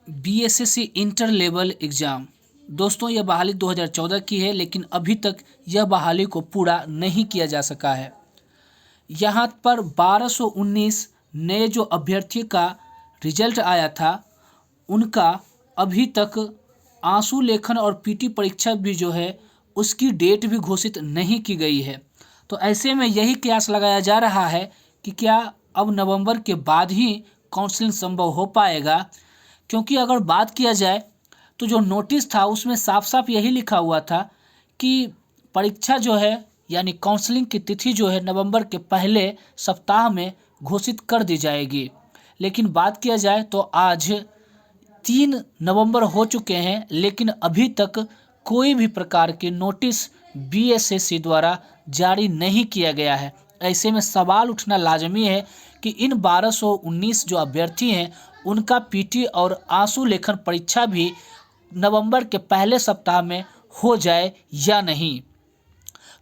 BSSC inter level exam. दोस्तों, यह बहाली 2014 की है, लेकिन अभी तक यह बहाली को पूरा नहीं किया जा सका है। यहाँ पर 1219 नए जो अभ्यर्थी का रिजल्ट आया था, उनका अभी तक आंसू लेखन और पीटी परीक्षा भी जो है उसकी डेट भी घोषित नहीं की गई है। तो ऐसे में यही कयास लगाया जा रहा है कि क्या अब नवंबर के बाद ही काउंसलिंग संभव हो पाएगा, क्योंकि अगर बात किया जाए तो जो नोटिस था उसमें साफ साफ यही लिखा हुआ था कि परीक्षा जो है यानी काउंसलिंग की तिथि जो है नवंबर के पहले सप्ताह में घोषित कर दी जाएगी। लेकिन बात किया जाए तो आज 3 नवंबर हो चुके हैं, लेकिन अभी तक कोई भी प्रकार के नोटिस बीएसएससी द्वारा जारी नहीं किया गया है। ऐसे में सवाल उठना लाजमी है कि इन 1219 जो अभ्यर्थी हैं उनका पीटी और आंसू लेखन परीक्षा भी नवंबर के पहले सप्ताह में हो जाए या नहीं।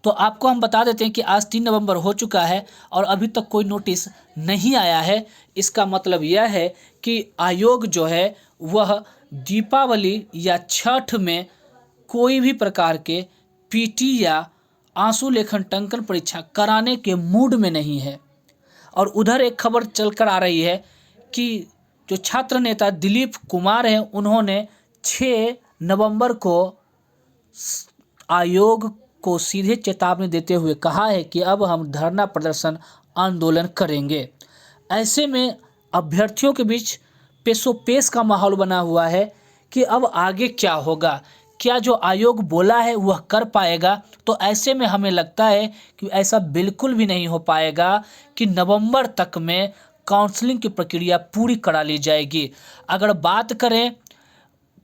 तो आपको हम बता देते हैं कि आज 3 नवंबर हो चुका है और अभी तक कोई नोटिस नहीं आया है। इसका मतलब यह है कि आयोग जो है वह दीपावली या छठ में कोई भी प्रकार के पीटी या आंसू लेखन टंकन परीक्षा कराने के मूड में नहीं है। और उधर एक खबर चलकर आ रही है कि जो छात्र नेता दिलीप कुमार हैं, उन्होंने 6 नवंबर को आयोग को सीधे चेतावनी देते हुए कहा है कि अब हम धरना प्रदर्शन आंदोलन करेंगे। ऐसे में अभ्यर्थियों के बीच पेशोपेश का माहौल बना हुआ है कि अब आगे क्या होगा, क्या जो आयोग बोला है वह कर पाएगा। तो ऐसे में हमें लगता है कि ऐसा बिल्कुल भी नहीं हो पाएगा कि नवंबर तक में काउंसलिंग की प्रक्रिया पूरी करा ली जाएगी। अगर बात करें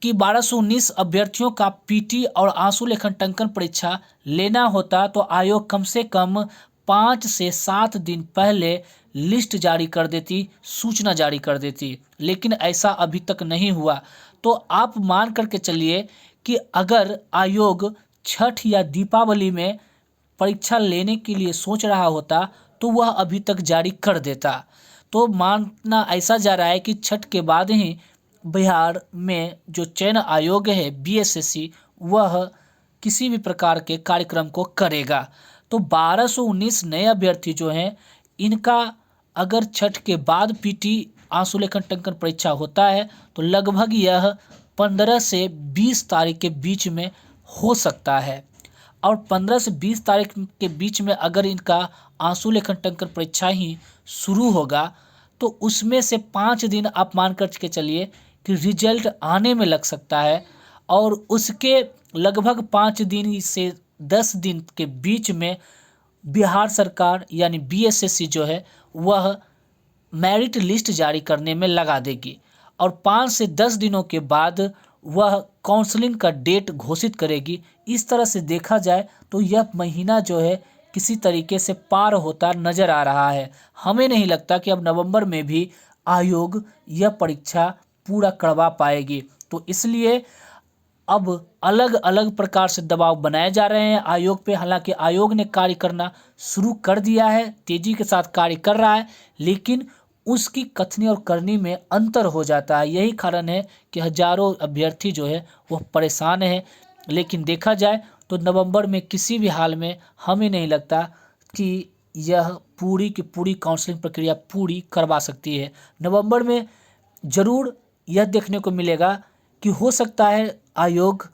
कि 1219 अभ्यर्थियों का पीटी और आंसू लेखन टंकन परीक्षा लेना होता तो आयोग कम से कम 5 से 7 दिन पहले लिस्ट जारी कर देती, सूचना जारी कर देती, लेकिन ऐसा अभी तक नहीं हुआ। तो आप मान करके चलिए कि अगर आयोग छठ या दीपावली में परीक्षा लेने के लिए सोच रहा होता तो वह अभी तक जारी कर देता। तो मानना ऐसा जा रहा है कि छठ के बाद ही बिहार में जो चयन आयोग है बीएसएससी, वह किसी भी प्रकार के कार्यक्रम को करेगा। तो 1219 नए अभ्यर्थी जो हैं, इनका अगर छठ के बाद पीटी आंसू लेखन टंकन परीक्षा होता है तो लगभग यह 15 से 20 तारीख के बीच में हो सकता है। और 15 से 20 तारीख के बीच में अगर इनका आंसू लेखन टंकन परीक्षा ही शुरू होगा तो उसमें से 5 दिन आप मान कर के चलिए कि रिजल्ट आने में लग सकता है। और उसके लगभग 5 दिन से 10 दिन के बीच में बिहार सरकार यानी बीएसएससी जो है वह मेरिट लिस्ट जारी करने में लगा देगी और 5 से 10 दिनों के बाद वह काउंसलिंग का डेट घोषित करेगी। इस तरह से देखा जाए तो यह महीना जो है किसी तरीके से पार होता नज़र आ रहा है। हमें नहीं लगता कि अब नवंबर में भी आयोग यह परीक्षा पूरा करवा पाएगी। तो इसलिए अब अलग अलग प्रकार से दबाव बनाए जा रहे हैं आयोग पे। हालांकि आयोग ने कार्य करना शुरू कर दिया है, तेजी के साथ कार्य कर रहा है, लेकिन उसकी कथनी और करनी में अंतर हो जाता है। यही कारण है कि हजारों अभ्यर्थी जो है वह परेशान हैं। लेकिन देखा जाए तो नवंबर में किसी भी हाल में हमें नहीं लगता कि यह पूरी की पूरी काउंसलिंग प्रक्रिया पूरी करवा सकती है। नवंबर में ज़रूर यह देखने को मिलेगा कि हो सकता है आयोग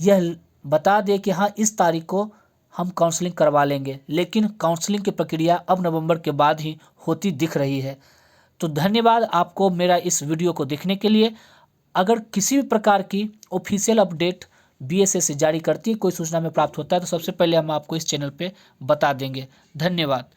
यह बता दे कि हाँ इस तारीख को हम काउंसलिंग करवा लेंगे, लेकिन काउंसलिंग की प्रक्रिया अब नवंबर के बाद ही होती दिख रही है। तो धन्यवाद आपको मेरा इस वीडियो को देखने के लिए। अगर किसी भी प्रकार की ऑफिशियल अपडेट बीएसएससी जारी करती है, कोई सूचना में प्राप्त होता है तो सबसे पहले हम आपको इस चैनल पे बता देंगे। धन्यवाद।